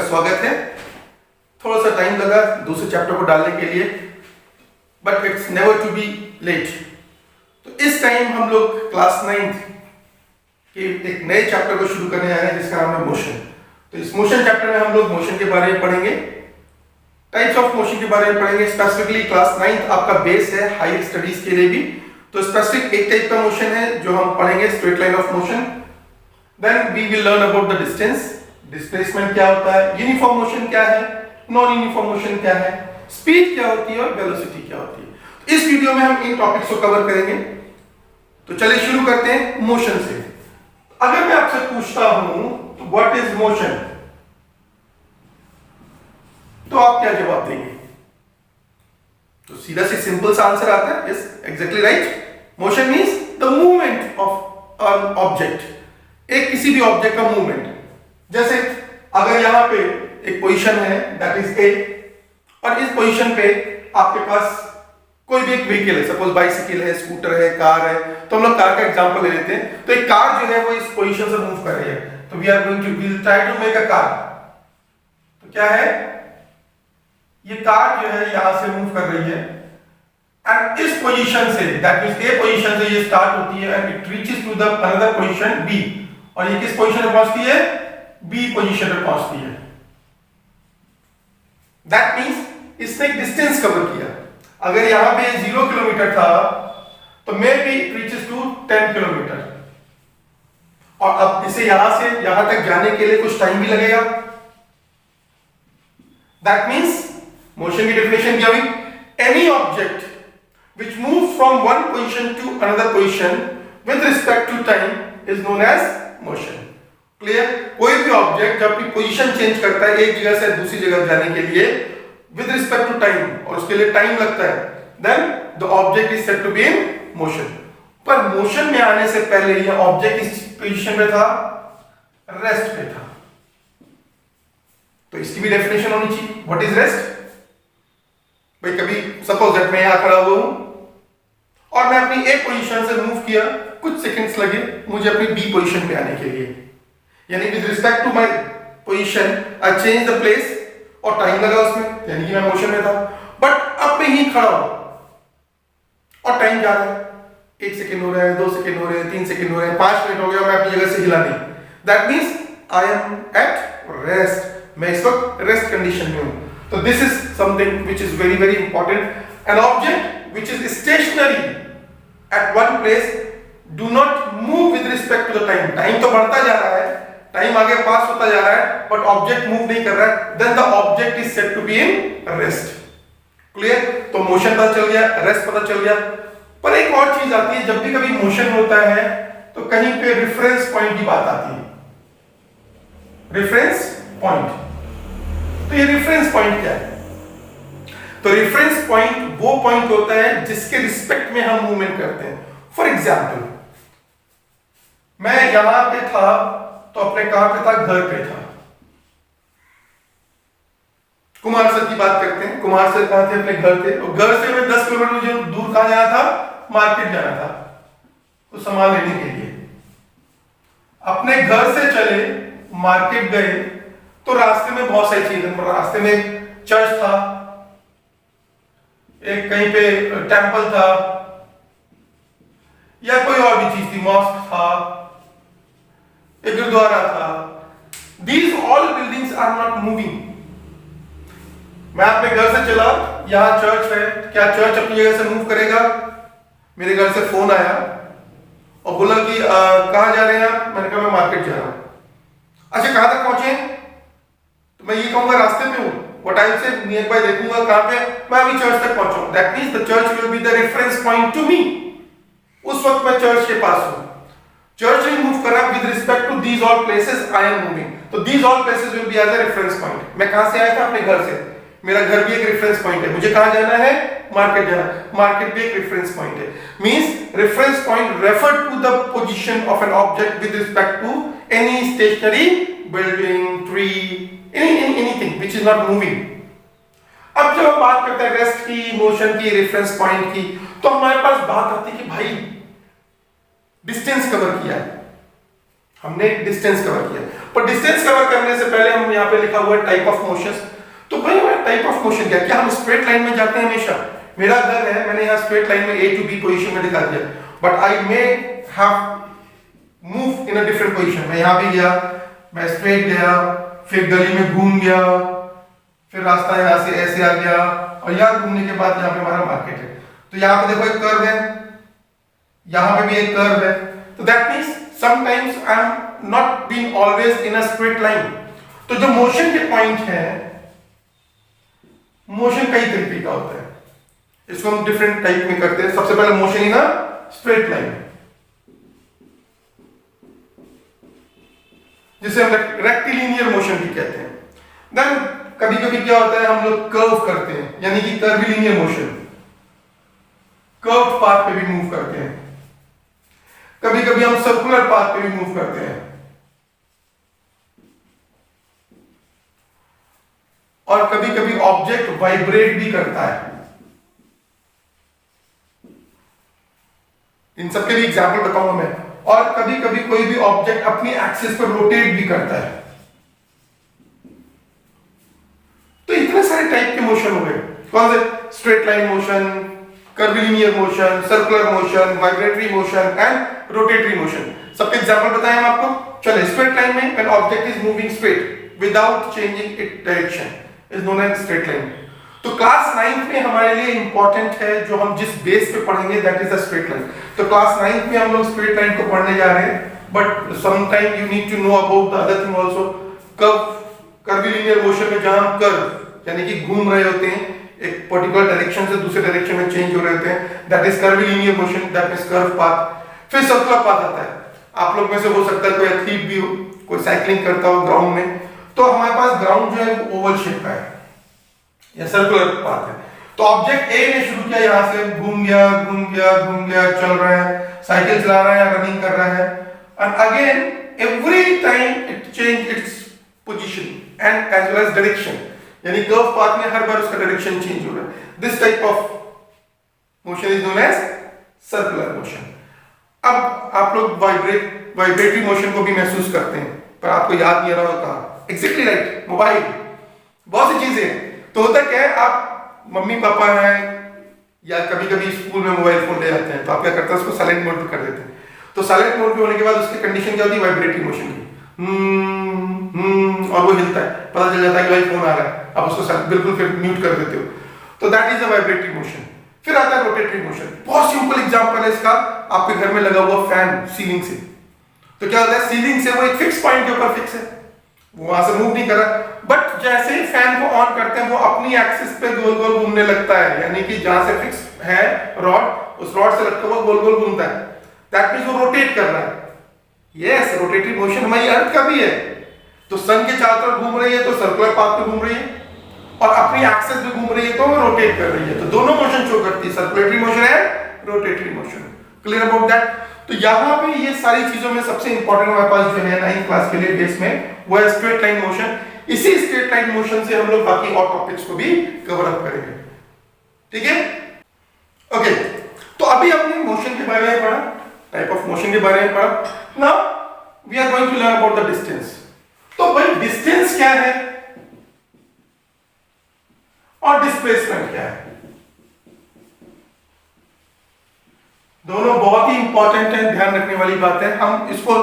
स्वागत है। थोड़ा सा टाइम लगा दूसरे चैप्टर को डालने के लिए, but it's never too be late. तो इस टाइम हम लोग क्लास 9th के एक नए चैप्टर को शुरू करने आए हैं जिसका नाम है मोशन। तो इस मोशन चैप्टर में हम लोग मोशन के बारे में पढ़ेंगे, टाइप्स ऑफ मोशन के बारे में पढ़ेंगे। स्पेसिफिकली क्लास 9th आपका बेस है हायर स्टडीज के लिए भी। तो स्पेसिफिक एक टाइप का मोशन है जो हम पढ़ेंगे, straight line of motion. Then we will learn about the distance, displacement क्या होता है, यूनिफॉर्म मोशन क्या है, नॉन यूनिफॉर्म मोशन क्या है, स्पीड क्या होती है और वेलोसिटी क्या होती है। तो इस वीडियो में हम इन टॉपिक्स को कवर करेंगे। तो चलिए शुरू करते हैं मोशन से। अगर मैं आपसे पूछता हूं व्हाट इज मोशन, तो आप क्या जवाब देंगे? तो सीधा से सिंपल सा आंसर आता है, yes exactly right. Motion means the movement of an object, एक किसी भी ऑब्जेक्ट का मूवमेंट। जैसे अगर यहां पे एक पोजीशन है दैट इज ए, और इस पोजीशन पे आपके पास कोई भी एक व्हीकल है, सपोज बाइसिकल है, स्कूटर है, कार है। तो हम लोग कार का एग्जांपल ले लेते हैं। तो एक कार जो है वो इस पोजीशन से मूव कर रही है, तो we are going to will try to make a car. तो क्या है, ये कार जो है यहां से मूव कर रही है एंड इस पोजीशन से, दैट मींस ए पोजीशन से ये स्टार्ट होती है and it reaches to the another position B, और ये किस पोजीशन पे पहुंचती है, बी पोजीशन पे पहुंचती है। दैट मींस इसने एक डिस्टेंस कवर किया। अगर यहां पे 0 किलोमीटर था तो may be it reaches to 10 kilometre, और अब इसे यहां से यहां तक जाने के लिए कुछ टाइम भी लगेगा। दैट मींस मोशन की डेफिनेशन क्या हुई, any object which moves from one position to another position with respect to time is known as motion. Clear? कोई भी ऑब्जेक्ट जब अपनी पोजीशन चेंज करता है एक जगह से दूसरी जगह जाने के लिए with respect to time, और उसके लिए टाइम लगता है, then the object is said to be in motion. पर मोशन में आने से पहले ये ऑब्जेक्ट इस पोजीशन पे था, रेस्ट पे था। तो इसकी भी डेफिनेशन होनी चाहिए, व्हाट इज रेस्ट। भाई कभी सपोज दैट मैं यहां खड़ा हुआ हूं और मैं अपनी ए पोजीशन से मूव किया, कुछ सेकंड्स लगे मुझे अपनी बी पोजीशन पे आने के लिए, यानी with respect to my position I change the place, और टाइम लगा उसमें, यानी कि मैं मोशन में था। बट अब मैं यहीं खड़ा हूं और टाइम जा रहा है, 1 सेकंड हो रहा है, 2 सेकंड हो रहे हैं, 3 सेकंड हो रहे हैं, 5 मिनट हो गया, मैं अपनी जगह से हिला नहीं। That means I am at rest, मैं इस वक्त रेस्ट कंडीशन में हूं। तो this is something which is very very important. An object which is stationary at one place do not move with respect to the time. Time तो बढ़ता जा रहा है, टाइम आगे पास होता जा रहा है, बट ऑब्जेक्ट मूव नहीं कर रहा है, then the object is said to be in rest. Clear? तो मोशन पता चल गया, रेस्ट पता चल गया। पर एक और चीज आती है, जब भी कभी मोशन होता है तो कहीं पे रेफरेंस पॉइंट की बात आती है। रेफरेंस पॉइंट, तो ये रेफरेंस पॉइंट क्या है? तो रेफरेंस पॉइंट वो पॉइंट होता है जिसके रिस्पेक्ट में हम मूवमेंट करते हैं। फॉर एग्जाम्पल मैं यहां पे था तो अपने कहां पे था, घर पे था। कुमार सर की बात करते हैं, कुमार सर कहां थे, अपने घर थे, और घर से मैं 10 किलोमीटर मुझे दूर कहां जाना था, मार्केट जाना था तो सामान लेने के लिए। अपने घर से चले मार्केट गए तो रास्ते में बहुत सारी चीजें, रास्ते में चर्च था, एक कहीं पे टेंपल था, या कोई और भी चीज थी, मॉस्क था, एक गुरुद्वारा था। These all buildings are not moving. मैं अपने घर से चला, यहां चर्च है, क्या चर्च अपनी जगह से मूव करेगा? मेरे घर से फोन आया और बोला कि कहां जा रहे हैं आप? मैंने कहा मैं मार्केट जा रहा हूं। अच्छा कहां तक पहुंचे? तो मैं ये कहूंगा रास्ते में हूं, what I will say near by देखूंगा कहां पे, मैं अभी चर्च तक पहुंचा हूं। That means the church will be the reference point to me. उस वक्त मैं चर्च के पास हूं, चर्च विल मूव कर रहा है with respect to these all places I am moving. तो these all places will be as a reference point. मैं कहां से आया था? अपने घर से। मेरा घर भी एक रेफरेंस पॉइंट है, मुझे कहां जाना है? मार्केट जाना है, मार्केट भी एक रेफरेंस पॉइंट है। Means reference point refer to the position of an object with respect to any stationary building, tree, anything which is not moving. अब जब हम बात करते हैं रेस्ट की, मोशन की, रेफरेंस पॉइंट की, तो हमारे पास बात आती है कि भाई डिस्टेंस कवर किया है, हमने डिस्टेंस कवर किया, पर डिस्टेंस कवर करने से पहले हम यहाँ पे लिखा हुआ है टाइप ऑफ मोशंस। तो भाई हमारा टाइप ऑफ मोशन क्या, हम स्ट्रेट लाइन में जाते हैं हमेशा? मेरा घर है, मैंने यहाँ स्ट्रेट लाइन में A to B पोजीशन में दिखा दिया, but I may have move in a different position. मैं यहाँ भी गया, मैं स्ट्रेट गया, फिर गली में घूम गया, फिर रास्ता यहाँ से ऐसे आ गया, और यहाँ घूमने के बाद यहाँ पे हमारा मार्केट है। तो यहाँ पे देखो एक कर्व है, यहाँ पे भी एक कर्व है, तो that means sometimes I am not being always in a straight line. तो जो मोशन के पॉइंट है, मोशन कई तरीके का होता है, इसको हम डिफरेंट टाइप में करते हैं। सबसे पहले motion in a straight line, जिसे हम रेक्टिलिनियर मोशन भी कहते हैं। देन कभी कभी क्या होता है, हम लोग कर्व करते हैं, यानी कि कर्विलिनियर मोशन, कर्व पाथ पे भी मूव करते हैं। कभी कभी हम सर्कुलर पाथ पे भी मूव करते हैं, और कभी कभी ऑब्जेक्ट वाइब्रेट भी करता है। इन सबके भी एग्जांपल बताऊंगा मैं। और कभी कभी कोई भी ऑब्जेक्ट अपनी एक्सिस पर रोटेट भी करता है। तो इतने सारे टाइप के मोशन हो गए। कौन से? Straight line motion, curvilinear motion, circular motion, vibratory motion and rotatory motion. सबके एग्जांपल बताएं हम आपको। चलिए, स्ट्रेट लाइन में when object is moving straight without changing its direction is known as straight line. तो क्लास 9th में हमारे लिए इंपॉर्टेंट है, जो हम जिस बेस पे पढ़ेंगे that is the straight line. तो क्लास 9th में हम लोग स्ट्रेट लाइन को पढ़ने जा रहे हैं, but some time you need to know about the other thing also. Curvilinear motion में जहां हम कर्व यानी कि घूम रहे होते हैं, एक पर्टिकुलर डायरेक्शन से दूसरे डायरेक्शन में चेंज हो रहे होते हैं, that is curvilinear motion, that is curve path. फिर सर्कुलर पाथ आता है। आप लोग में से हो सकता है कोई एथलीट भी हो, कोई साइकिलिंग करता हो ग्राउंड में, तो हमारे पास ग्राउंड जो है वो ओवल शेप का है, या सर्कुलर पाथ है। तो ऑब्जेक्ट ए ने शुरू किया, यहां से घूम गया घूम गया घूम गया, चल रहा है, साइकिल चला रहा है, रनिंग कर रहा है, and again every time it change its position and as well as direction, यानी कर्व पाथ में हर बार उसका डायरेक्शन चेंज हो रहा है। This type of motion is known as circular motion. अब आप लोग वाइब्रेटरी मोशन को भी महसूस करते हैं, पर आपको याद नहीं आ रहा होता। एग्जैक्टली राइट, मोबाइल, बहुत सी चीजें। तो होता क्या है, आप मम्मी पापा हैं या कभी कभी स्कूल में मोबाइल फोन ले जाते हैं, तो आप क्या करते हैं, उसको साइलेंट मोड पे कर देते हैं। तो साइलेंट मोड पे होने के बाद उसकी कंडीशन क्या होती है, वाइब्रेटरी मोशन की, और वो हिलता है, पता चल जाता है कि भाई फोन आ रहा है, आप उसको बिल्कुल फिर म्यूट कर देते हो। तो that is a vibratory motion. फिर आता है रोटेटरी मोशन। बहुत सिंपल एग्जांपल है इसका, आपके घर में लगा हुआ फैन सीलिंग से, तो क्या होता है, सीलिंग से वो एक फिक्स पॉइंट के ऊपर फिक्स है, वो वहां से मूव नहीं कर रहा, बट जैसे ही फैन को ऑन करते हैं वो अपनी एक्सिस पे गोल गोल घूमने लगता है, यानी कि जहां से फिक्स है रॉड, उस रॉड से लगता हुआ गोल गोल घूमता है। दैट मींस वो रोटेट कर रहा है। यस, रोटेटरी मोशन हमारी अर्थ का भी है। तो सन के चारों तरफ घूम रही है तो सर्कुलर पाथ पे घूम रही है, और अपनी एक्सिस पे घूम रही है तो वो रोटेट कर रही है। तो दोनों मोशन शो करती है, सर्कुलेटरी मोशन है, rotatory motion. Clear about that? तो यहाँ पे ये सारी चीजों में सबसे इंपॉर्टेंट हमारे पास जो है 9th क्लास के लिए बेस में, वो है स्ट्रेट लाइन मोशन। इसी स्ट्रेट लाइन मोशन से हम लोग बाकी और टॉपिक्स को भी कवर अप करेंगे। ठीक है, ओके। तो अभी हमने मोशन के बारे में पढ़ा, टाइप ऑफ मोशन के बारे में पढ़ा। Now we are going to learn about the distance. तो भाई डिस्टेंस क्या है और डिस्प्लेसमेंट क्या है, दोनों बहुत ही इंपॉर्टेंट है, ध्यान रखने वाली बात है। हम इसको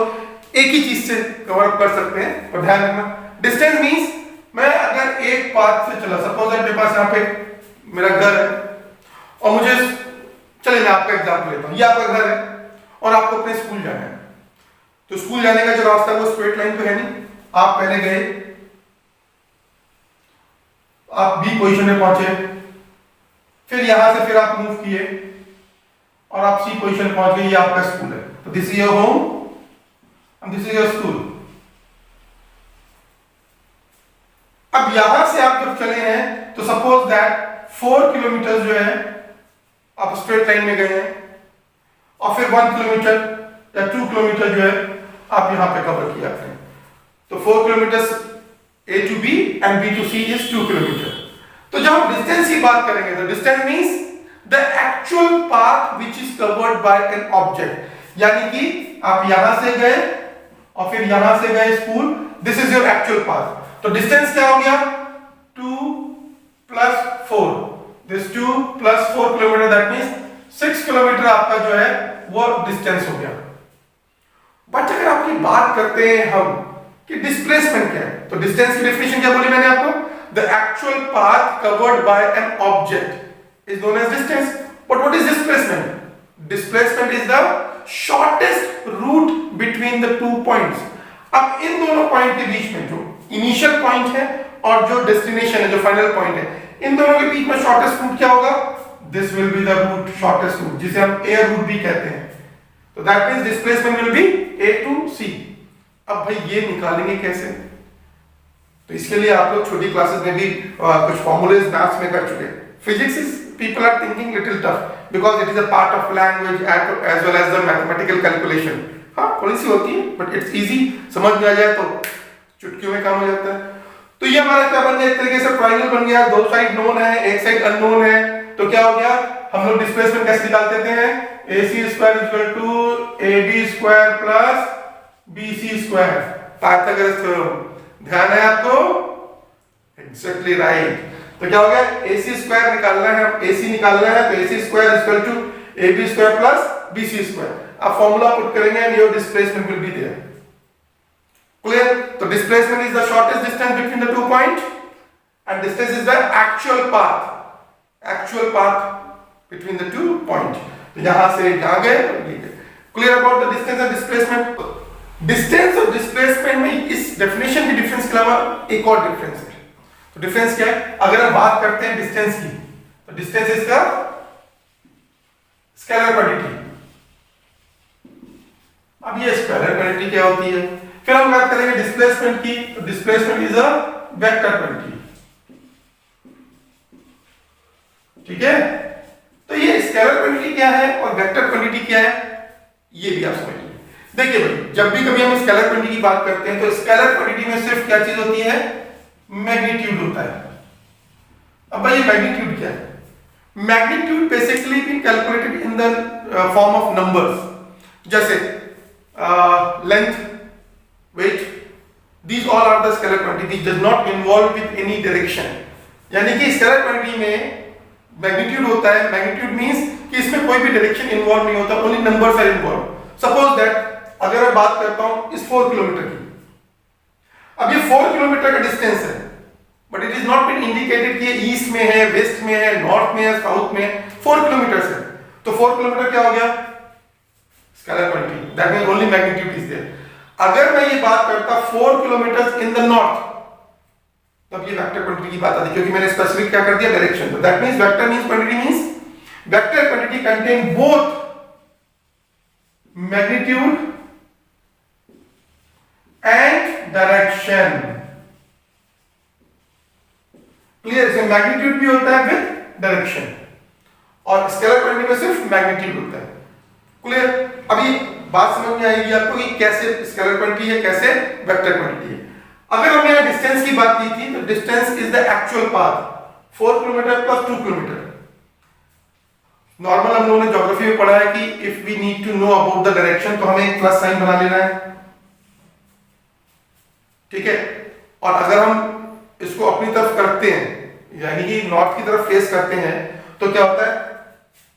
एक ही चीज से कवर अप कर सकते हैं, और ध्यान रखना, डिस्टेंस मींस मैं अगर एक पाथ से चला, सपोज मेरे पास यहाँ पे मेरा घर है, और मुझे, चलिए मैं आपका एग्जांपल लेता हूँ, ये आपका घर है और आपको अपने स्कूल जाना है। तो स्कूल जाने का जो रास्ता है वो स्ट्रेट लाइन पे है नहीं। आप पहले गए, आप बी पोजीशन में पहुंचे, फिर यहां से फिर आप मूव किए और आप सी पोजीशन पहुंच गए, ये आपका स्कूल है। तो this is your home and this is your school. अब यहां से आप जब चले हैं तो सपोज दैट 4 किलोमीटर जो है आप स्ट्रेट लाइन में गए हैं, और फिर 1 किलोमीटर या 2 किलोमीटर जो है आप यहां पे कवर किया आपने। तो 4 kilometre A to B and B to C is 2 kilometre. तो जब हम डिस्टेंस की बात करेंगे तो distance means the actual path which is covered by an object, यानी कि आप यहां से गए और फिर यहां से गए school, this is your actual path. तो डिस्टेंस क्या हो गया 2 + 4, this 2 + 4 kilometre, that means 6 kilometre आपका जो है वो डिस्टेंस हो गया। बट अगर आपकी बात करते हैं हम कि डिस्प्लेसमेंट क्या है, तो डिस्टेंस की डेफिनेशन क्या बोली मैंने आपको, the actual path covered by an object is known as distance. But what is displacement? Displacement is the shortest route between the two points. अब इन दोनों पॉइंट के बीच में जो इनिशियल पॉइंट है और जो डेस्टिनेशन है, जो फाइनल पॉइंट है, इन दोनों के बीच में शॉर्टेस्ट रूट क्या होगा? This will be the route, shortest route, जिसे हम एयर रूट भी कहते हैं। तो that means displacement will be A to C। अब भाई ये निकालेंगे कैसे? तो इसके लिए आप लोग छोटी क्लासेस में भी कुछ फॉर्मूलेज मैथ्स में कर चुके। Physics is people are thinking little tough because it is a part of language as well as the mathematical calculation. हाँ थोड़ी सी होती है बट इट्स इजी, समझ में आ जाए तो चुटकियों में काम हो जाता है। तो ये हमारा क्या बन गया, एक तरीके से ट्रायंगल बन गया, दो साइड नोन है, एक साइड अननोन है। तो क्या हो गया, हम लोग डिस्प्लेसमेंट कैसे निकाल देते हैं, AC² = AD² + BC², Pythagoras theorem. ध्यान है आपको? Exactly right. तो क्या हो गया, AC² निकालना है, AC निकालना है, तो AC² = AB² + BC²। अब फॉर्मूला पुट करेंगे and your displacement will be there. Clear? तो displacement is the shortest distance between the two point and distance is the actual path between the two point. तो यहां से यहां गए। Clear about the distance and displacement? Distance और displacement में इस definition के डिफरेंस के अलावा एक और डिफरेंस है। तो डिफरेंस क्या है, अगर हम बात करते हैं डिस्टेंस की, तो distance is the scalar quantity. अब ये स्केलर क्वांटिटी क्या होती है? फिर हम बात करेंगे डिस्प्लेसमेंट की, तो displacement is a vector quantity. ठीक है? तो ये स्केलर क्वांटिटी क्या है और वेक्टर क्वांटिटी क्या है, ये भी आप समझिए। देखिए भाई, जब भी कभी हम स्केलर क्वांटिटी की बात करते हैं तो स्केलर क्वांटिटी में सिर्फ क्या चीज होती है, मैग्नीट्यूड होता है। अब भाई मैग्नीट्यूड क्या है? Magnitude basically been calculated in the form of numbers, जैसे length, weight, these all are the scalar quantity, does not involve with any direction। यानी कि स्केलर क्वांटिटी में मैग्नीट्यूड होता है, मैग्नीट्यूड मींस कि इसमें कोई भी डायरेक्शन इन्वॉल्व नहीं होता, only numbers are involve. Suppose that अगर मैं बात करता हूं इस 4 किलोमीटर की, अब ये 4 किलोमीटर का डिस्टेंस है but it is not been indicated कि ये ईस्ट में है, वेस्ट में है, नॉर्थ में है, साउथ में है, 4 किलोमीटर है। तो 4 किलोमीटर क्या हो गया, scalar quantity, that means only magnitude is there. अगर मैं ये बात करता 4 किलोमीटर इन द नॉर्थ, तब ये वेक्टर क्वांटिटी की बात आती है, क्योंकि मैंने स्पेसिफिक क्या कर दिया, डायरेक्शन। तो that means vector means quantity means vector quantity contain both magnitude and direction. Clear? इसमें मैग्नीट्यूड भी होता है विद डायरेक्शन और स्केलर क्वांटिटी में सिर्फ मैग्नीट्यूड होता है। क्लियर? अभी बात समझ में आएगी आपको कि कैसे स्केलर क्वांटिटी है, कैसे वेक्टर क्वांटिटी है। अगर हमने यहां डिस्टेंस की बात की थी, तो distance is the actual path, 4 kilometre + 2 kilometre. Normal हम लोगों ने ज्योग्राफी में पढ़ा है कि if we need to know about the direction तो हमें एक प्लस साइन बना लेना है। ठीक है? और अगर हम इसको अपनी तरफ करते हैं, यानी कि नॉर्थ की तरफ फेस करते हैं, तो क्या होता है,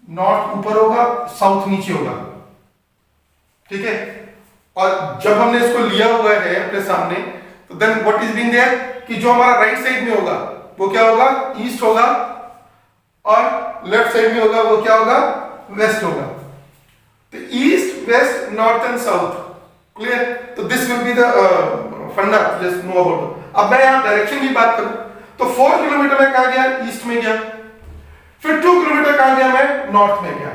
नॉर्थ ऊपर होगा, साउथ नीचे होगा। ठीक है? और जब हमने इसको लिया हुआ है अपने सामने, तो then what is being there, कि जो हमारा राइट साइड में होगा वो क्या होगा, ईस्ट होगा, और लेफ्ट साइड में होगा वो क्या होगा, वेस्ट होगा। तो east, west, north and south. Clear? तो this will be the funda, just know about. अब मैं यहां डायरेक्शन की बात करूं तो 4 किलोमीटर में कहां गया, ईस्ट में गया, फिर 2 किलोमीटर कहां गया, मैं नॉर्थ में गया।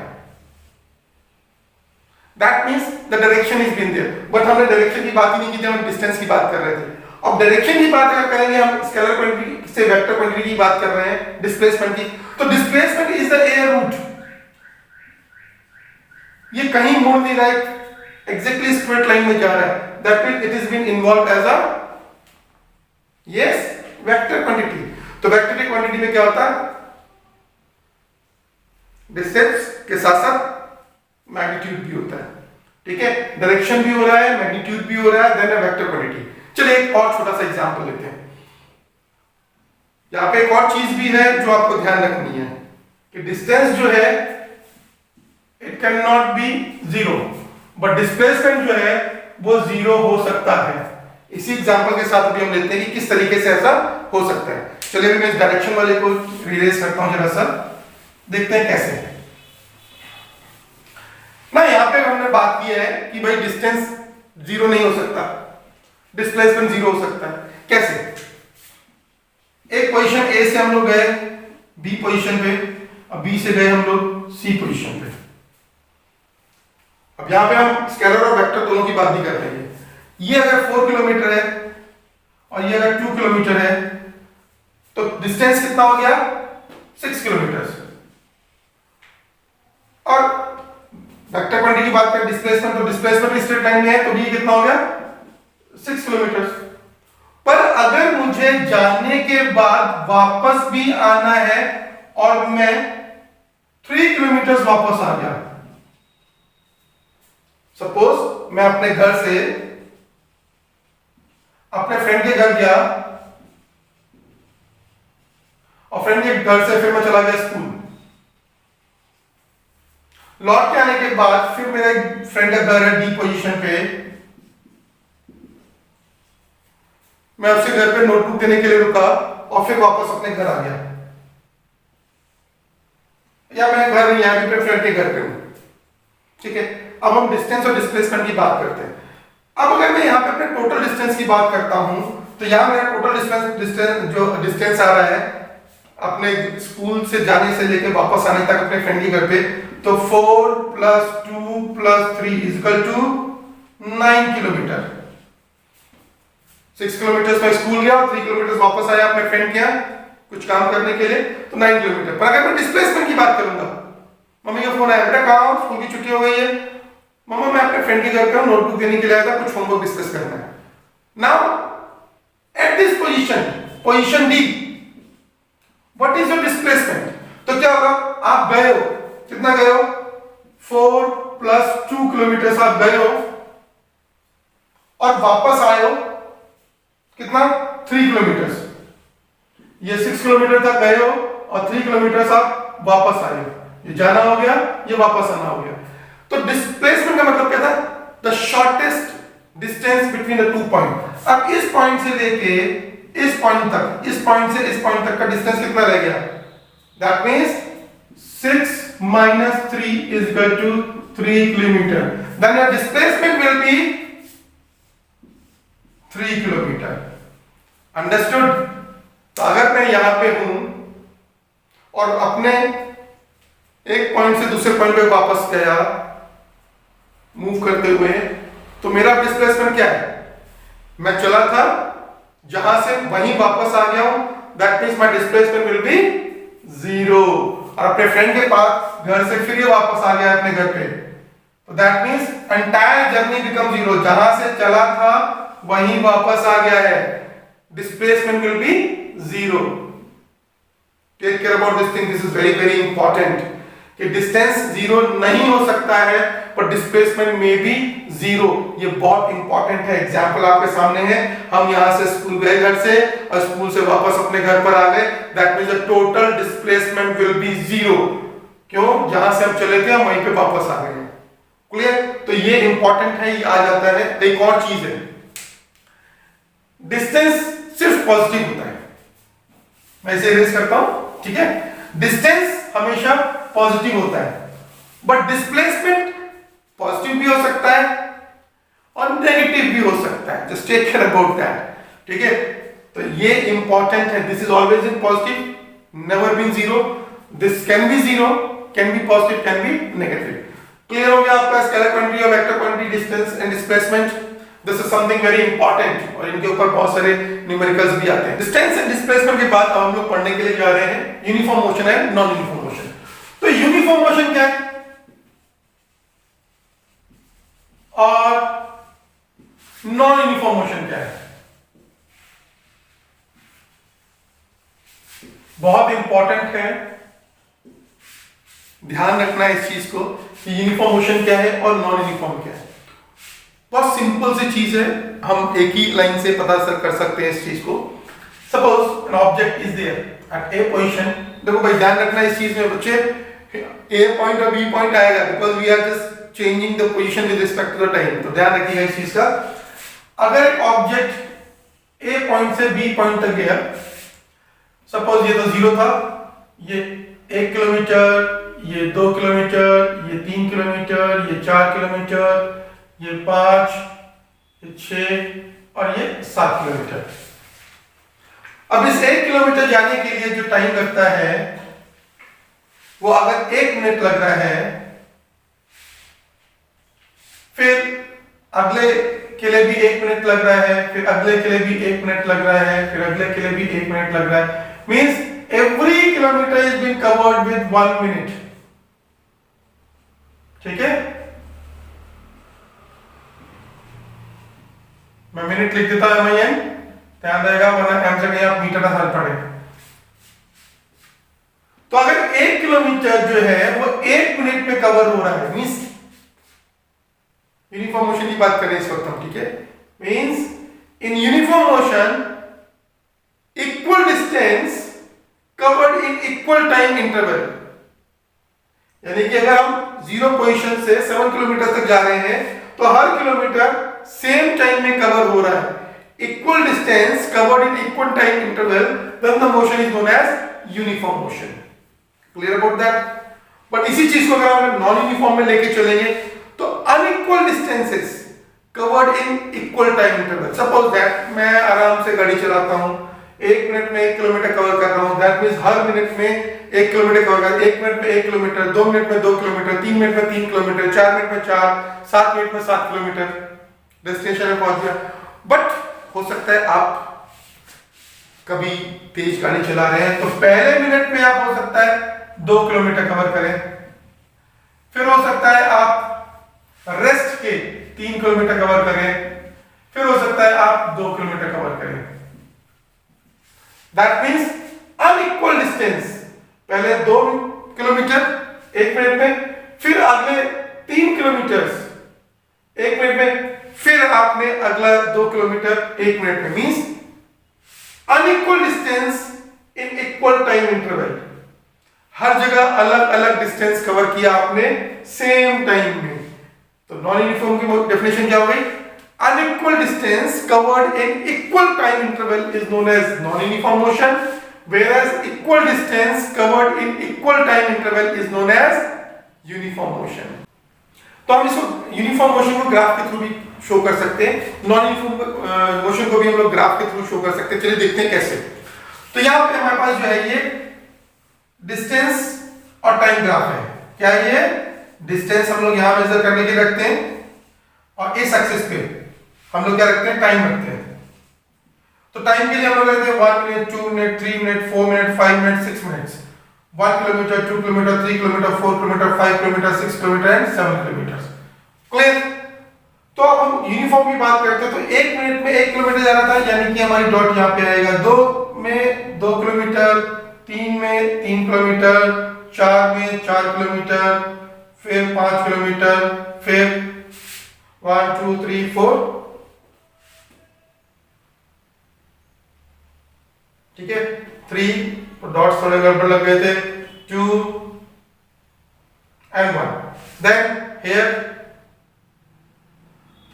That means the direction is been there. बट हमने डायरेक्शन की बात ही नहीं की थी, हम डिस्टेंस की बात कर रहे थे। अब डायरेक्शन की बात अगर करेंगे, हम स्केलर क्वांटिटी से वेक्टर क्वांटिटी की बात कर रहे हैं, डिस्प्लेसमेंट की, तो displacement is the air root. ये कहीं मुड़ नहीं रहा है, एग्जैक्टली स्ट्रेट लाइन में जा रहा है। That means it is been involve as a yes vector quantity. तो वेक्टर क्वांटिटी में क्या होता है, डिस्टेंस के साथ साथ मैग्नीट्यूड भी होता है। ठीक है, डायरेक्शन भी हो रहा है, मैग्नीट्यूड भी हो रहा है, देन वेक्टर क्वांटिटी। चलिए एक और छोटा सा एग्जांपल लेते हैं। यहां पे एक और चीज भी है जो आपको ध्यान रखनी है कि डिस्टेंस जो है it can not be zero, but displacement जो है वो जीरो हो सकता है। इसी एग्जांपल के साथ अभी हम लेते हैं कि किस तरीके से ऐसा हो सकता है। चलिए मैं इस डायरेक्शन वाले को रिलेट करता हूं जरा सा, देखते हैं कैसे ना। यहां पे हमने बात की है कि भाई डिस्टेंस जीरो नहीं हो सकता, डिस्प्लेसमेंट जीरो हो सकता है। कैसे? एक पोजीशन ए से हम लोग गए बी पोजीशन पे, अब बी से गए हम लोग सी पोजीशन पे। अब यहां पे हम स्केलर और वेक्टर दोनों की बात नहीं कर रहे हैं। ये अगर 4 किलोमीटर है और ये अगर 2 किलोमीटर है तो डिस्टेंस कितना हो गया? 6 किलोमीटर। और वेक्टर क्वांटिटी की बात करें डिस्प्लेसमेंट, तो डिस्प्लेसमेंट स्ट्रेट लाइन में है तो भी कितना हो गया? 6 किलोमीटर। पर अगर मुझे जाने के बाद वापस भी आना है और मैं 3 किलोमीटर वापस आ गया, सपोज मैं अपने घर से अपने फ्रेंड के घर गया और फ्रेंड के घर से फिर मैं चला गया स्कूल। लौट के आने के बाद फिर मेरे फ्रेंड का घर है डी पोजीशन पे, मैं उसके घर पे नोटबुक देने के लिए रुका और फिर वापस अपने घर आ गया, या मैं घर नहीं आया, अपने फ्रेंड के घर पे हूं। ठीक है, अब हम डिस्टेंस और डिस्प्लेसमेंट की बात करते हैं। अब अगर मैं यहाँ पे अपने टोटल डिस्टेंस की बात करता हूं तो यहाँ मेरा टोटल डिस्टेंस जो डिस्टेंस आ रहा है अपने स्कूल से जाने से लेकर वापस आने तक अपने फ्रेंड के घर पे, तो 4 + 2 + 3 = 9 किलोमीटर। 6 किलोमीटर में स्कूल गया और 3 किलोमीटर वापस आया अपने फ्रेंड के यहाँ कुछ काम करने के लिए, तो 9 किलोमीटर। पर अगर मैं डिस्प्लेसमेंट की बात करूंगा, मम्मी का फोन आया, बेटा कहाँ हो? स्कूल की छुट्टी हो गई है। मम्मा मैं अपने फ्रेंड के घर पे हूं, नोटबुक देने के लिए आया था, कुछ होमवर्क डिस्कस करना है। Now at this position D, what is your displacement? तो क्या होगा? आप गए हो, कितना गए हो? 4 + 2 किलोमीटर आप गए हो और वापस आए हो कितना? 3 किलोमीटर। ये 6 किलोमीटर तक गए हो और 3 किलोमीटर आप वापस आए हो। ये जाना हो गया, ये वापस आना हो गया। तो डिस्प्लेसमेंट का मतलब क्या था? The shortest distance between the 2 point. अब इस पॉइंट से लेके इस पॉइंट तक, इस पॉइंट से इस पॉइंट तक का डिस्टेंस कितना रह गया? That means 6 - 3 = 3 kilometre. Then your displacement will be 3 kilometre. Understood? तो अगर मैं यहां पे हूं और अपने एक पॉइंट से दूसरे पॉइंट पे वापस गया मूव करते हुए, तो मेरा डिस्प्लेसमेंट क्या है? मैं चला था जहां से वहीं वापस आ गया हूं, that means my displacement will be 0। और अपने फ्रेंड के पास घर से फिर ये वापस आ गया अपने घर पे, तो that means entire journey become 0। जहां से चला था वहीं वापस आ गया है, displacement will be 0। Take care about this thing, this is very very important कि डिस्टेंस 0 नहीं हो सकता है पर डिस्प्लेसमेंट में भी 0। ये बहुत इंपॉर्टेंट है। एग्जांपल आपके सामने है, हम यहां से स्कूल गए घर से और स्कूल से वापस अपने घर पर आ गए, that means the total displacement will be 0। क्यों? जहां से हम चले थे हम वहीं पे वापस आ गए। क्लियर? तो ये इंपॉर्टेंट है, ये आ जाता है। एक और चीज है, डिस्टेंस सिर्फ पॉजिटिव होता है। मैं इसे इरेज करता हूं, ठीक है? डिस्टेंस हमेशा पॉजिटिव होता है, बट डिस्प्लेसमेंट पॉजिटिव भी हो सकता है और नेगेटिव भी हो सकता है। Just take care about that, ठीक है? तो ये इंपॉर्टेंट है। This is always in positive, never been 0। This can be 0, can be positive, can be negative. Clear हो गया आपका स्केलर क्वांटिटी और vector quantity, distance and displacement? This is something very important और इनके ऊपर बहुत सारे न्यूमेरिकल्स भी आते हैं। डिस्टेंस एंड डिस्प्लेसमेंट के बाद अब हम लोग पढ़ने के लिए जा रहे हैं uniform motion and non uniform motion. तो यूनिफॉर्म मोशन क्या है और नॉन यूनिफॉर्म मोशन क्या है? बहुत इंपॉर्टेंट है, ध्यान रखना इस चीज को कि यूनिफॉर्म मोशन क्या है और नॉन यूनिफॉर्म क्या है। बहुत सिंपल सी चीज है, हम एक ही लाइन से पता कर सकते हैं इस चीज को। Suppose an object is there at A position. देखो भाई ध्यान रखना इस चीज में बच्चे, ए पॉइंट और बी पॉइंट आएगा because we are just changing the position with respect to the time. तो ध्यान रखिएगा इस चीज का। अगर एक ऑब्जेक्ट ए पॉइंट से बी पॉइंट तक गया, सपोज ये तो 0 था, ये 1 किलोमीटर, ये 2 किलोमीटर, ये 3 किलोमीटर, ये 4 किलोमीटर, ये 5, ये 6 और ये 7 किलोमीटर। अब इस 1 किलोमीटर जाने के लिए जो टाइम लगता है वो अगर 1 मिनट लग रहा है, फिर अगले के लिए भी 1 मिनट लग रहा है, फिर अगले के लिए भी 1 मिनट लग रहा है, फिर अगले के लिए भी 1 मिनट लग रहा है, means every kilometre is been covered with 1 minute. ठीक है, मैं मिनट लिख देता हूं एम, ध्यान रहेगा, वरना एम से कहीं आप मीटर ना साल पढ़े। तो अगर 1 किलोमीटर जो है वो 1 मिनट में कवर हो रहा है, मींस यूनिफॉर्म मोशन की बात करें इस वक्त हम, ठीक है, means in uniform motion equal distance covered in equal time interval. यानी कि अगर हम 0 पोजीशन से 7 किलोमीटर तक जा रहे हैं तो हर किलोमीटर सेम टाइम में कवर हो रहा है, equal distance covered in equal time interval, then the motion is known as uniform motion. Clear about that? But इसी चीज को अगर हम नॉन यूनिफॉर्म में लेके चलेंगे तो unequal distances covered in equal time interval. Suppose that मैं आराम से गाड़ी चलाता हूं, 1 मिनट में 1 किलोमीटर कवर कर रहा हूं, दैट मींस हर मिनट में 1 किलोमीटर कवर कर, 1 मिनट में 1 किलोमीटर, 2 मिनट में 2 किलोमीटर, 3 मिनट में 3 किलोमीटर, 4 मिनट में 4, 7 मिनट में 7 किलोमीटर डेस्टिनेशन में पहुंच गया। बट हो सकता है आप कभी तेज गाड़ी चला रहे हैं तो पहले मिनट में आप हो सकता है 2 किलोमीटर कवर करें, फिर हो सकता है आप रेस्ट के 3 किलोमीटर कवर करें, फिर हो सकता है आप 2 किलोमीटर कवर करें। दैट मींस अनइक्वल डिस्टेंस, पहले 2 किलोमीटर 1 मिनट में, फिर अगले 3 किलोमीटर 1 मिनट में, फिर आपने अगला 2 किलोमीटर 1 मिनट में, means unequal distance in equal time interval. हर जगह अलग अलग डिस्टेंस कवर किया आपने सेम टाइम में। तो नॉन यूनिफॉर्म की डेफिनेशन क्या हो गई? Unequal distance covered in equal time interval is known as non uniform motion, whereas equal distance covered in equal time interval is known as uniform motion. तो हम इसको uniform motion को graph के through भी show कर सकते हैं, non uniform motion को भी हम लोग ग्राफ के थ्रू शो कर सकते हैं। चलिए देखते हैं कैसे। तो यहां पे हमारे पास जो है ये डिस्टेंस और टाइम ग्राफ है। क्या ये डिस्टेंस हम लोग यहां मेजर करने के रखते हैं और इस एक्सिस पे हम लोग क्या रखते हैं? टाइम रखते हैं। तो टाइम के लिए हम लोग रखते हैं 1 minute, 2 minute, 3 minute, 4 minute, 5 minute, 6 minutes, 1 kilometre, 2 kilometre, 3 kilometre, 4 kilometre, 5 kilometre, 6 kilometre and 7 kilometre. Clear? तो अब हम यूनिफॉर्म की बात करते हैं तो 1 मिनट में 1 किलोमीटर जाना था, यानी कि हमारी डॉट यहां पे आएगा। 2 में 2 किलोमीटर, 3 में 3 किलोमीटर, 4 में 4 किलोमीटर, फिर 5 किलोमीटर, फिर 1 2 3 4। ठीक है, 3 डॉट्स थोड़े गड़बड़ लग गए थे, 2 एंड 1। देन हियर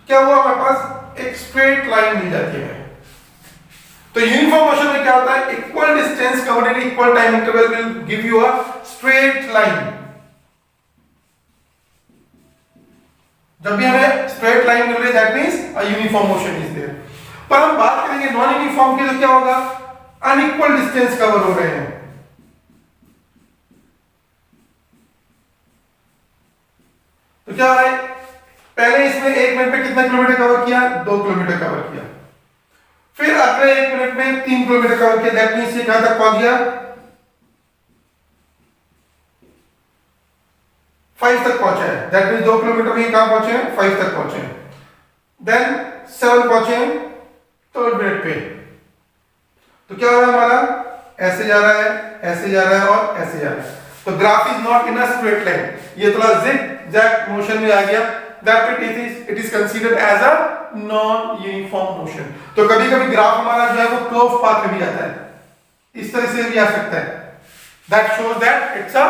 क्या हुआ? हमारे पास एक स्ट्रेट लाइन मिल जाती है। तो यूनिफॉर्म मोशन में क्या होता है? Equal distance covered in equal time interval will give you a straight line. जब भी हमें स्ट्रेट लाइन मिल रही है that means a uniform motion is there. पर हम बात करेंगे नॉन यूनिफॉर्म की, तो क्या होगा? अनइक्वल डिस्टेंस कवर हो रहे हैं। तो क्या हो रहा है? पहले इसमें 1 मिनट में कितना किलोमीटर कवर किया? 2 किलोमीटर कवर किया। फिर अगले 1 मिनट में 3 किलोमीटर कवर किया, दैट मींस ये कहां तक पहुंच गया? 5 तक पहुंचे हैं। दैट मींस 2 किलोमीटर में कहां पहुंचे हैं? 5 तक पहुंचे हैं। देन 7 पहुंचे हैं 3rd मिनट पे। तो क्या हो रहा है हमारा? ऐसे जा रहा है, ऐसे जा रहा है और ऐसे जा रहा है। तो graph is not in a straight line, ये थोड़ा जिग जैग मोशन में आ गया। That it is considered as a non uniform motion. तो कभी कभी ग्राफ हमारा जो है वो कर्व पाथ में भी आता है, इस तरह से भी आ सकता है, that shows that it's a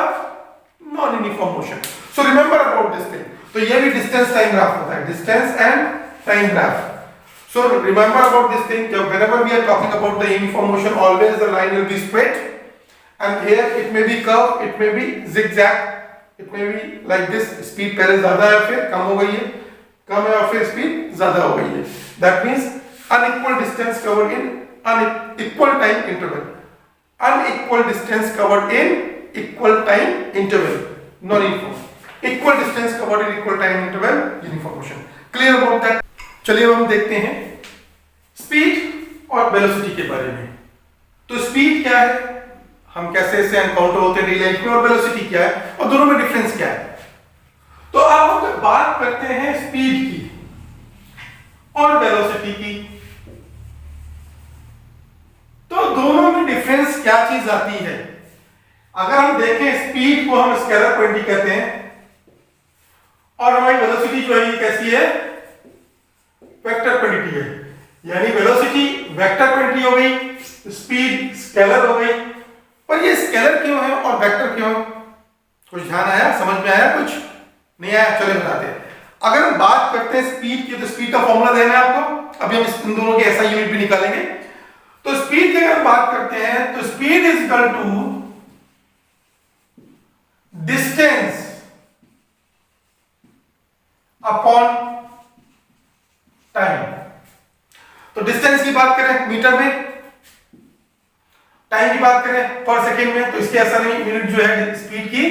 non uniform motion. So remember about this thing. तो ये भी डिस्टेंस टाइम ग्राफ होता है, distance and time graph. So remember about this thing, whenever we are talking about the uniform motion, always the line will be straight, and here it may be curved, it may be zigzag, it may be like this, speed पहले ज़्यादा है फिर कम हो गई है, कम है और फिर speed ज़्यादा हो गई है। That means unequal distance covered in unequal time interval, unequal distance covered in equal time interval, non-uniform, equal distance covered in equal time interval, uniform motion. Clear about that? चलिए अब हम देखते हैं स्पीड और वेलोसिटी के बारे में। तो स्पीड क्या है, हम कैसे इसे एनकाउंटर होते हैं रियल लाइफ में, और वेलोसिटी क्या है, और दोनों में डिफरेंस क्या है। तो अब हम जब बात करते हैं स्पीड की और वेलोसिटी की, तो दोनों में डिफरेंस क्या चीज आती है। अगर हम देखें स्पीड को हम स्केलर क्वांटिटी कहते हैं, और हमारी वेलोसिटी जो है ये कैसी है, वेक्टर क्वांटिटी है। यानी वेलोसिटी वेक्टर क्वांटिटी हो गई, स्पीड स्केलर हो गई। पर ये स्केलर क्यों है और वेक्टर क्यों है, कुछ ध्यान आया, समझ में आया, कुछ नहीं आया, चले बताते हैं। अगर हम बात करते हैं स्पीड की, तो स्पीड का फॉर्मूला देना है आपको, अभी हम इन दोनों के ऐसा यूनिट भी निकालेंगे। तो स्पीड की अगर बात करते हैं तो speed is equal to distance upon time. तो डिस्टेंस की बात करें मीटर में, टाइम की बात करें पर सेकेंड में, तो इसके ऐसा नहीं, यूनिट जो है स्पीड की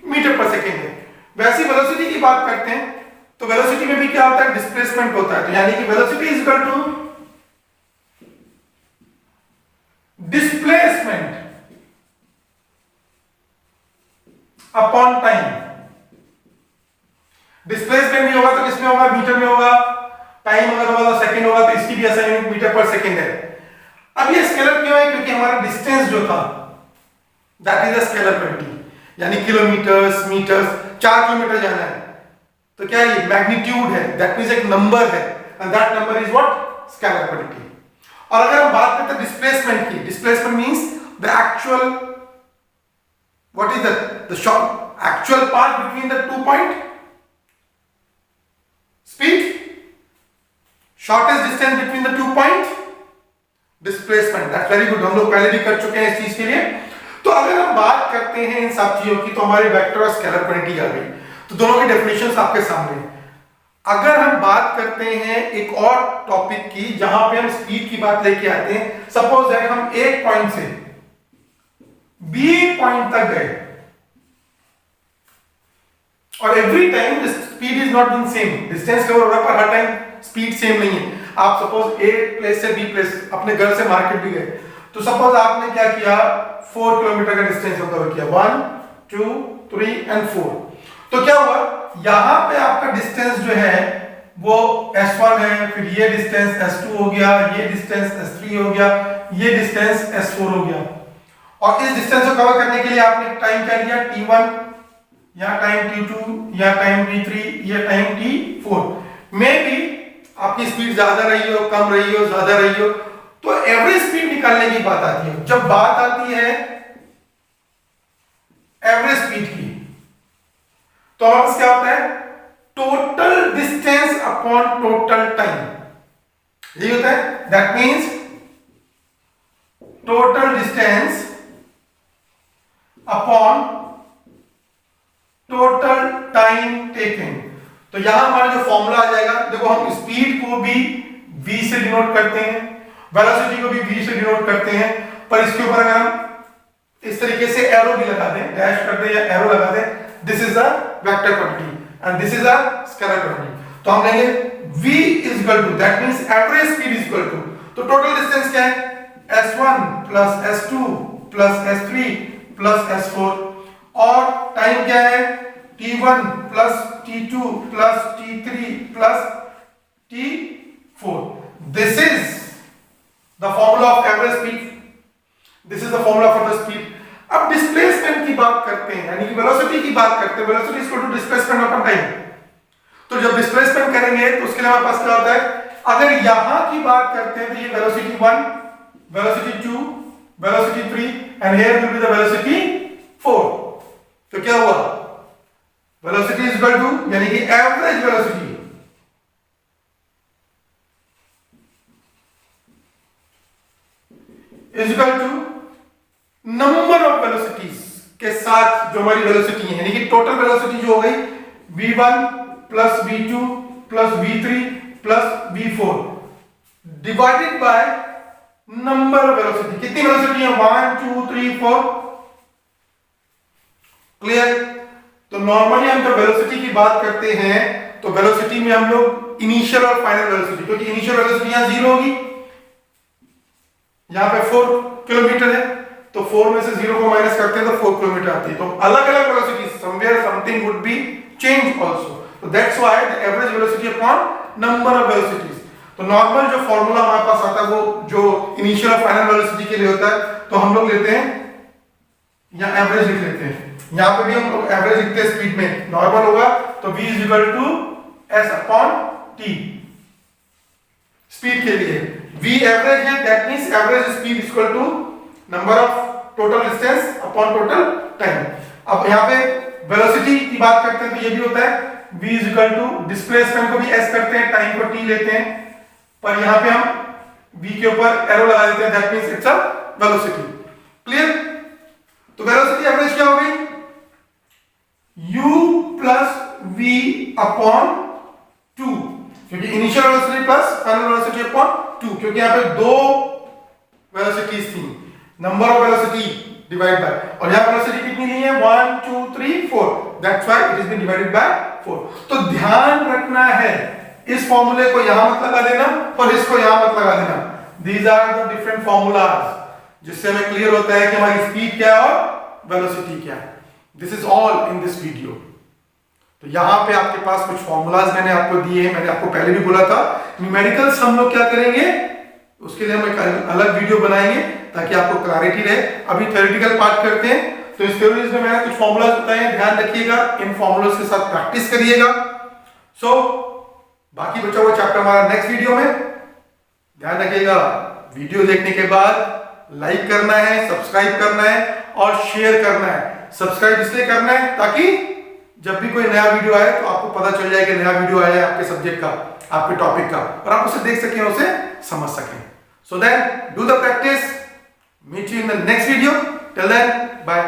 मीटर पर सेकेंड है। वैसे वेलोसिटी की बात करते हैं तो वेलोसिटी में भी क्या होता है, डिस्प्लेसमेंट होता है। तो यानी कि velocity is equal to displacement upon time. Displacement भी होगा तो किसमें होगा, मीटर में होगा। टाइम अगर होगा तो सेकंड होगा, तो इसकी भी ऐसा यूनिट मीटर पर सेकंड है। अब ये स्केलर क्यों है, क्योंकि हमारा डिस्टेंस जो था that is a scalar quantity, यानी किलोमीटर्स, मीटर्स, 4 किलोमीटर जाना है तो क्या ये मैग्नीट्यूड है, दैट मींस एक नंबर है, and that number is what, scalar quantity. और अगर हम बात करते हैं डिस्प्लेसमेंट की, displacement means the actual, what is the short actual path between the 2 point, speed, shortest distance between the 2 point, displacement. That's very good, हम लोग पहले भी कर चुके हैं इस चीज के लिए। तो अगर हम बात करते हैं इन सब चीजों की, तो हमारे वेक्टर और स्केलर क्वांटिटी आ गई, तो दोनों की डेफिनेशंस आपके सामने। अगर हम बात करते हैं एक और टॉपिक की जहां पे हम स्पीड की बात लेके आते हैं, सपोज दैट हम एक पॉइंट से बी पॉइंट तक गए, और every time the speed is not in same, distance cover हो रहा है पर हर टाइम स्पीड सेम नहीं है। आप सपोज ए प्लेस से बी प्लेस, अपने घर से मार्केट भी गए, तो सपोज आपने क्या किया, 4 किलोमीटर का डिस्टेंस कवर किया, 1 2 3 एंड 4। तो क्या हुआ, यहां पे आपका डिस्टेंस जो है वो S1 है, फिर ये डिस्टेंस S2 हो गया, ये डिस्टेंस S3 हो गया, ये डिस्टेंस S4 हो गया। और इस डिस्टेंस को कवर करने के लिए आपने टाइम क्या लिया, T1, या टाइम T2, या टाइम T3, या टाइम T4। मे बी आपकी स्पीड ज्यादा रही हो, कम रही हो, ज्यादा रही हो, तो एवरेज स्पीड निकालने की बात आती है। जब बात आती है एवरेज स्पीड की, तो हमारे पास क्या होता है, total distance upon total time, यही होता है। That means total distance upon total time taken. तो यहां हमारा जो फॉर्मूला आ जाएगा, देखो हम स्पीड को भी v से डिनोट करते हैं, वेलोसिटी को भी v से डिनोट करते हैं, पर इसके ऊपर अगर हम इस तरीके से एरो भी लगा दें, डैश कर दें या एरो लगा दें, this is a vector quantity and this is a scalar quantity. तो हम कहेंगे v is equal to, that means average speed is equal to, तो टोटल डिस्टेंस क्या है, s1 plus s2 plus s3 plus s4, और time क्या है, t1 plus t2 plus t3 plus t4। This is the formula of average speed, this is the formula for the speed. अब displacement की बात करते हैं, यानी कि वेलोसिटी की बात करते हैं, velocity is equal to displacement upon time. तो जब डिस्प्लेसमेंट डिस्प्लेसमेंट करेंगे तो उसके लिए हमारे पास क्या होता है, अगर यहां की बात करते हैं तो ये velocity 1, velocity 2, velocity 3 and here will be the velocity 4। तो क्या हुआ, वेलोसिटी इज इक्वल टू, यानी कि average velocity is equal to number of velocities के साथ जो हमारी वेलोसिटी है, यानी कि टोटल वेलोसिटी जो हो गई v1 plus v2 plus v3 plus v4 divided by number of velocity. कितनी वेलोसिटी है, 1 2 3 4। क्लियर। तो नॉर्मली हम जब वेलोसिटी की बात करते हैं तो वेलोसिटी में हम लोग इनिशियल और फाइनल वेलोसिटी, क्योंकि इनिशियल वेलोसिटी यहां 0 होगी, यहां पे 4 किलोमीटर है, तो 4 में से 0 को माइनस करते हैं तो 4 किलोमीटर आती है। तो अलग अलग velocity, somewhere something would be change also, तो that's why the average velocity upon number of velocities. तो नॉर्मल जो फॉर्मूला हमारे पास आता है वो जो इनिशियल और फाइनल वेलोसिटी के लिए होता है, तो हम लोग लेते हैं या एवरेज लिख लेते हैं। यहां पे भी हम लोग एवरेज लिखते हैं स्पीड में, नॉर्मल होगा तो v is equal to s upon t speed के लिए। v एवरेज है, that means average speed is equal to number of total distance upon total time. अब यहां पे वेलोसिटी की बात करते हैं तो ये भी होता है v is equal to, displacement को भी s करते हैं, टाइम को t लेते हैं, पर यहां पे हम v के ऊपर एरो लगा देते हैं, that means it's a velocity. Clear. तो वेलोसिटी एवरेज क्या हो गई, u प्लस v अपॉन 2, क्योंकि initial velocity plus final velocity upon 2, क्योंकि यहां पे दो वेलोसिटीज थी, number of velocity divide by, और यहां वेलोसिटी कितनी ली है 1 2 3 4, that's why it is been divided by 4। तो ध्यान रखना है, इस फॉर्मूले को यहां मत लगा देना और इसको यहां मत लगा देना। These are the different formulas, जिससे हमें क्लियर होता है कि हमारी स्पीड क्या है और वेलोसिटी क्या है। This is all in this video. तो यहां पे आपके पास कुछ फॉर्मूलाज मैंने आपको दिए हैं, मैंने आपको पहले भी बोला था न्यूमेरिकल्स हम लोग क्या करेंगे, उसके लिए हम एक अलग वीडियो बनाएंगे ताकि आपको क्लैरिटी रहे। अभी थ्योरेटिकल पार्ट करते हैं, तो इस थ्योरीज में मैंने कुछ फॉर्मूलाज बताए हैं, ध्यान रखिएगा, इन फॉर्मूलाज के साथ प्रैक्टिस करिएगा। सो बाकी बचा हुआ चैप्टर हमारा नेक्स्ट वीडियो में। ध्यान रखिएगा, वीडियो देखने के बाद लाइक करना है, सब्सक्राइब करना है और शेयर करना है। सब्सक्राइब इसलिए करना है ताकि जब भी कोई नया वीडियो आए तो आपको पता चल जाए कि नया वीडियो आया है आपके सब्जेक्ट का, आपके टॉपिक का, और आप उसे देख सकें, उसे समझ सकें। So then do the practice, meet you in the next video, till then bye.